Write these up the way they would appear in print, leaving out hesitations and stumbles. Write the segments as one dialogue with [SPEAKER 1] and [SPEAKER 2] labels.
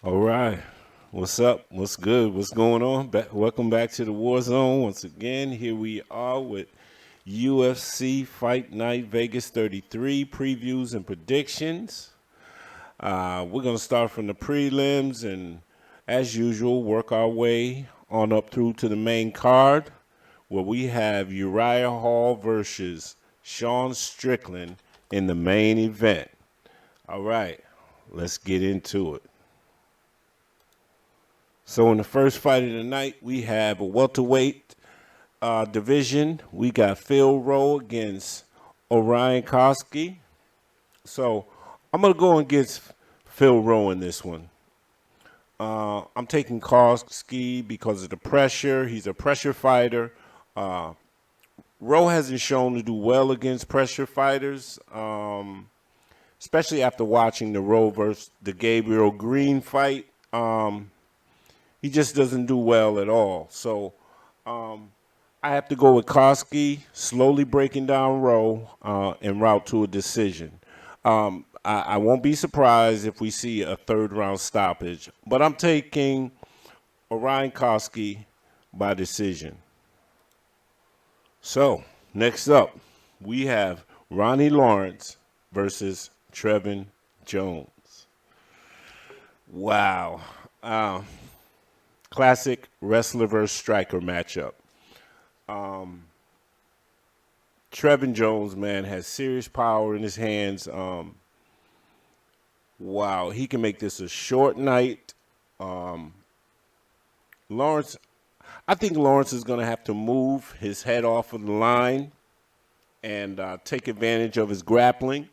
[SPEAKER 1] All right. What's up? What's good? What's going on? Welcome back to the War Zone. Once again, here we are with UFC Fight Night Vegas 33 previews and predictions. We're going to start from the prelims and, as usual, work our way on up through to the main card where we have Uriah Hall versus Sean Strickland in the main event. All right. Let's get into it. So in the first fight of the night, we have a welterweight division. We got Rowe against Orion Cosce. So I'm gonna go against Rowe in this one. I'm taking Cosce because of the pressure. He's a pressure fighter. Rowe hasn't shown to do well against pressure fighters, especially after watching the Rowe versus the Gabriel Green fight. He just doesn't do well at all. So I have to go with Cosce, slowly breaking down Rowe en route to a decision. I won't be surprised if we see a third round stoppage, but I'm taking Orion Cosce by decision. So next up, we have Ronnie Lawrence versus Trevin Jones. Wow. Classic wrestler versus striker matchup. Trevin Jones, man, has serious power in his hands. Wow, he can make this a short night. Lawrence, I think Lawrence is going to have to move his head off of the line and take advantage of his grappling.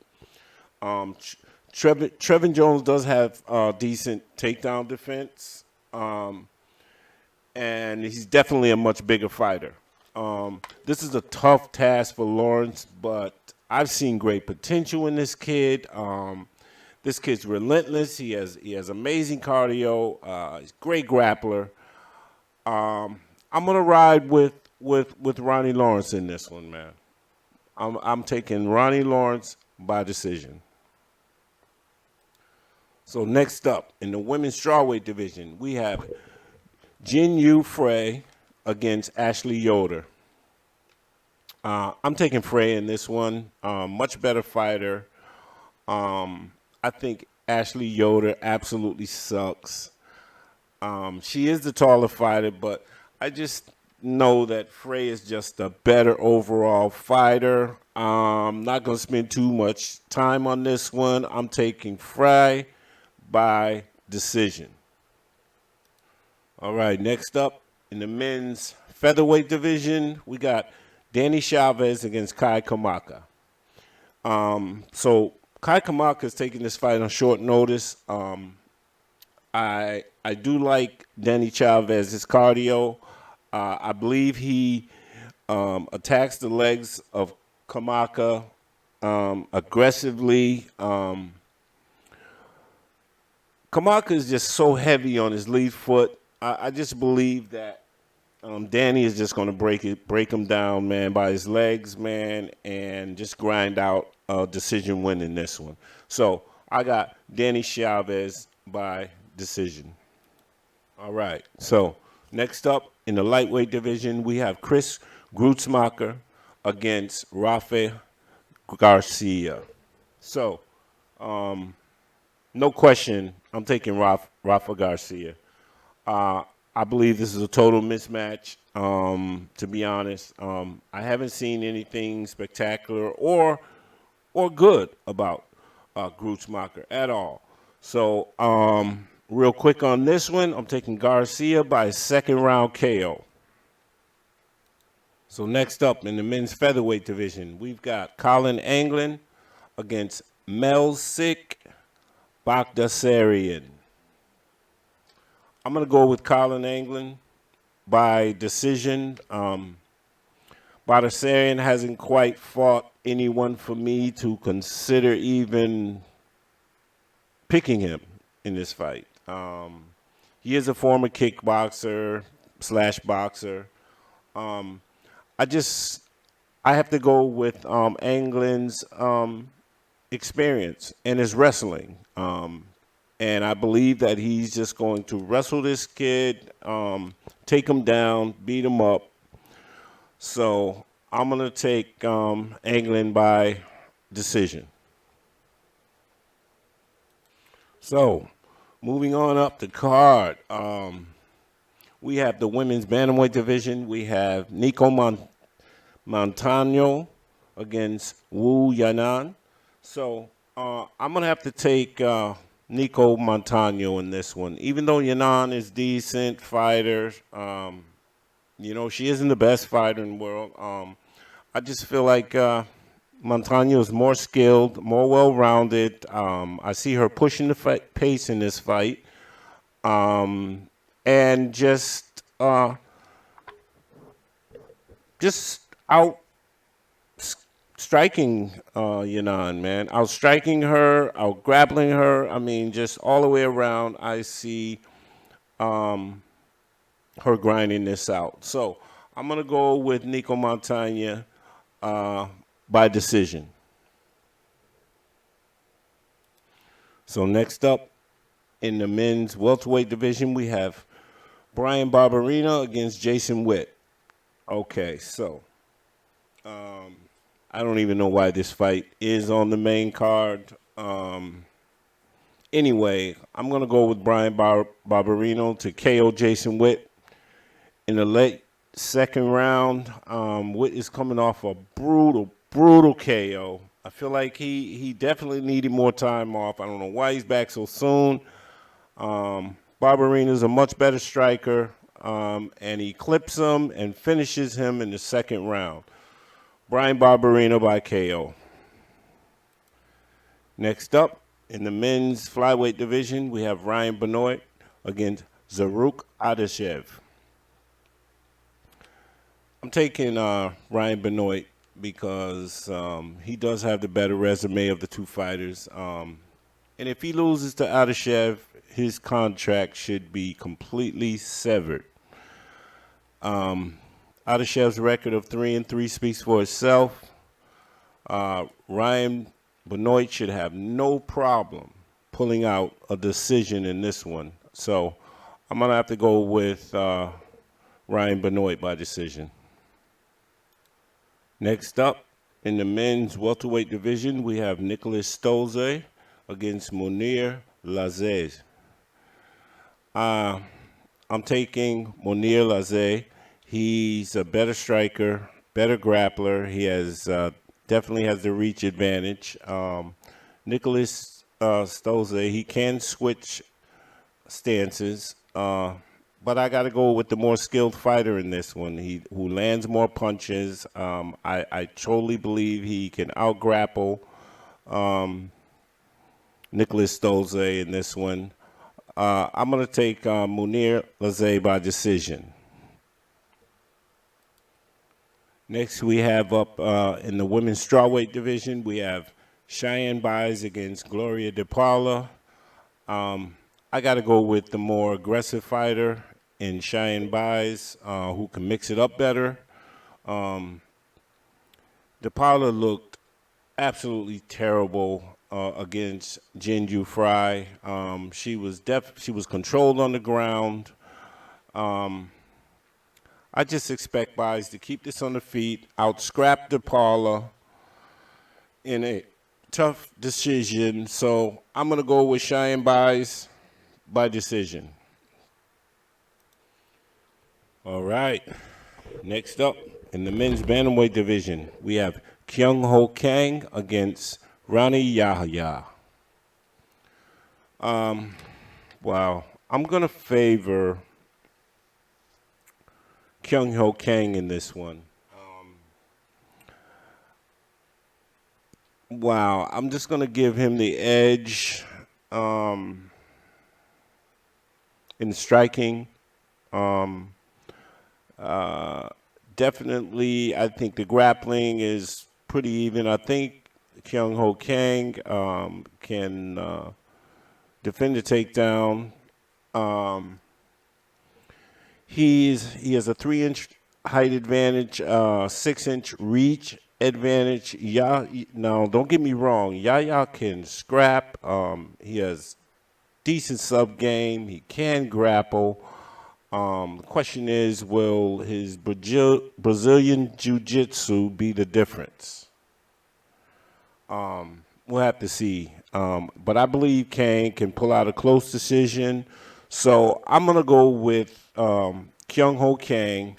[SPEAKER 1] Trevin Jones does have decent takedown defense. And he's definitely a much bigger fighter. This is a tough task for Lawrence, but I've seen great potential in this kid. This kid's relentless. He has amazing cardio. He's a great grappler. I'm gonna ride with Ronnie Lawrence in this one, man. I'm taking Ronnie Lawrence by decision. So next up in the women's strawweight division, we have Jinh Frey against Ashley Yoder. I'm taking Frey in this one. Much better fighter. I think Ashley Yoder absolutely sucks. She is the taller fighter, but I just know that Frey is just a better overall fighter. I'm not going to spend too much time on this one. I'm taking Frey by decision. All right, next up in the men's featherweight division, we got Danny Chavez against Kai Kamaka. So Kai Kamaka is taking this fight on short notice. I do like Danny Chavez's cardio. I believe he attacks the legs of Kamaka aggressively. Kamaka is just so heavy on his lead foot. I just believe that Danny is just going to break him down, man, by his legs, man, and just grind out a decision win in this one. So I got Danny Chavez by decision. All right. So next up in the lightweight division, we have Chris Gruetzemacher against Rafa Garcia. So no question, I'm taking Rafa Garcia. I believe this is a total mismatch, to be honest. I haven't seen anything spectacular or good about Gruetzemacher at all. So real quick on this one, I'm taking Garcia by second round KO. So next up in the men's featherweight division, we've got Colin Anglin against Melsik Baghdasaryan. I'm going to go with Colin Anglin by decision. Baghdasaryan hasn't quite fought anyone for me to consider even picking him in this fight. He is a former kickboxer / boxer. I have to go with Anglin's experience and his wrestling. And I believe that he's just going to wrestle this kid, take him down, beat him up. So I'm going to take Anglin by decision. So moving on up the card, we have the women's bantamweight division. We have Nicco Montano against Yanan. So I'm going to have to take Nicco Montano in this one. Even though Yanan is decent fighter, she isn't the best fighter in the world. I just feel like Montano is more skilled, more well-rounded. I see her pushing the pace in this fight. And just out striking Yanan, man. Out striking her, out grappling her. I mean, just all the way around, I see her grinding this out. So I'm going to go with Nicco Montano by decision. So next up in the men's welterweight division, we have Bryan Barberena against Jason Witt. Okay, so I don't even know why this fight is on the main card. Anyway, I'm going to go with Bryan Barberena to KO Jason Witt in the late second round. Witt is coming off a brutal KO. I feel like he definitely needed more time off. I don't know why he's back so soon. Barberena is a much better striker, and he clips him and finishes him in the second round. Bryan Barberena by KO. Next up, in the men's flyweight division, we have Ryan Benoit against Zarrukh Adashev. I'm taking Ryan Benoit because he does have the better resume of the two fighters. And if he loses to Adashev, his contract should be completely severed. Adashev's record of 3-3 speaks for itself. Ryan Benoit should have no problem pulling out a decision in this one. So I'm going to have to go with Ryan Benoit by decision. Next up, in the men's welterweight division, we have Niklas Stoltze against Mounir Lazzez. I'm taking Mounir Lazzez. He's a better striker, better grappler. He has definitely has the reach advantage. Niklas Stoltze, he can switch stances, but I got to go with the more skilled fighter in this one. Who lands more punches. I totally believe he can out-grapple Niklas Stoltze in this one. I'm going to take Mounir Lazzez by decision. Next, we have up in the women's strawweight division, we have Cheyenne Buys against Gloria DePaula. I got to go with the more aggressive fighter in Cheyenne Buys, who can mix it up better. DePaula looked absolutely terrible against Jinh Frey. She was controlled on the ground. I just expect Buys to keep this on the feet, out-scrap DePaula in a tough decision. So I'm going to go with Cheyenne Buys by decision. All right. Next up, in the men's bantamweight division, we have Kyung Ho Kang against Ronnie Yahya. Wow. I'm going to favor Kyung Ho Kang in this one. Wow. I'm just going to give him the edge in striking. Definitely, I think the grappling is pretty even. I think Kyung Ho Kang can defend the takedown. He has a 3-inch height advantage, 6-inch reach advantage. Now, don't get me wrong. Yahya can scrap. He has decent sub game. He can grapple. The question is, will his Brazilian Jiu-Jitsu be the difference? We'll have to see. But I believe Kane can pull out a close decision. So I'm going to go with Kyung Ho Kang,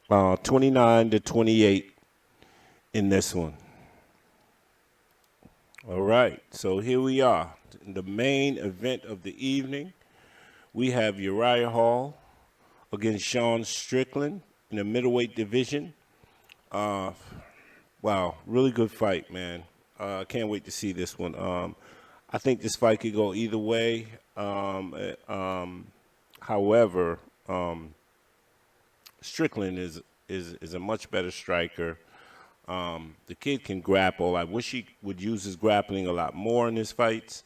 [SPEAKER 1] 29-28 in this one. All right, so here we are. The main event of the evening, we have Uriah Hall against Sean Strickland in the middleweight division. Wow, really good fight, man. I can't wait to see this one. I think this fight could go either way. However, Strickland is a much better striker. The kid can grapple. I wish he would use his grappling a lot more in his fights.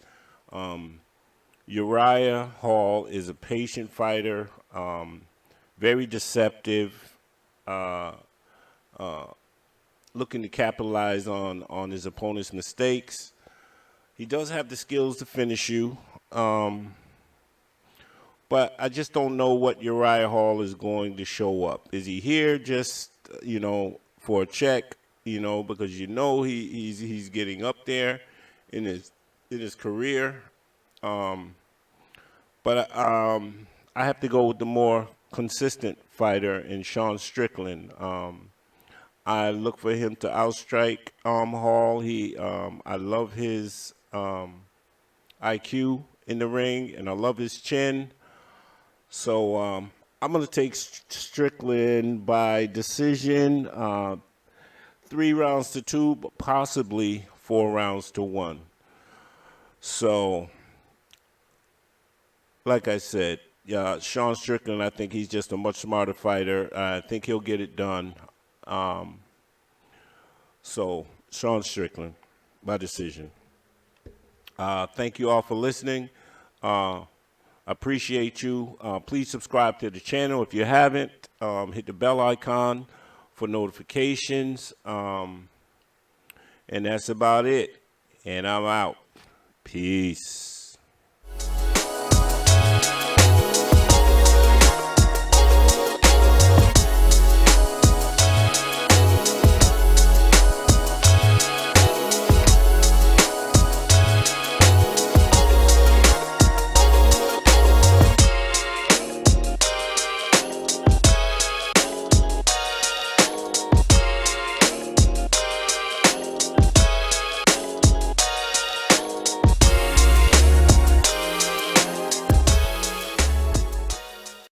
[SPEAKER 1] Uriah Hall is a patient fighter, very deceptive, looking to capitalize on his opponent's mistakes. He does have the skills to finish you, but I just don't know what Uriah Hall is going to show up. Is he here just, for a check, because he's getting up there in his career. But I have to go with the more consistent fighter in Sean Strickland. I look for him to outstrike Hall. I love his IQ in the ring, and I love his chin. So I'm going to take Strickland by decision, 3 rounds to 2, but possibly 4 rounds to 1. So, like I said, Sean Strickland, I think he's just a much smarter fighter. I think he'll get it done. So, Sean Strickland by decision. Thank you all for listening. Appreciate you. Please subscribe to the channel if you haven't. Hit the bell icon for notifications. And that's about it. And I'm out. Peace.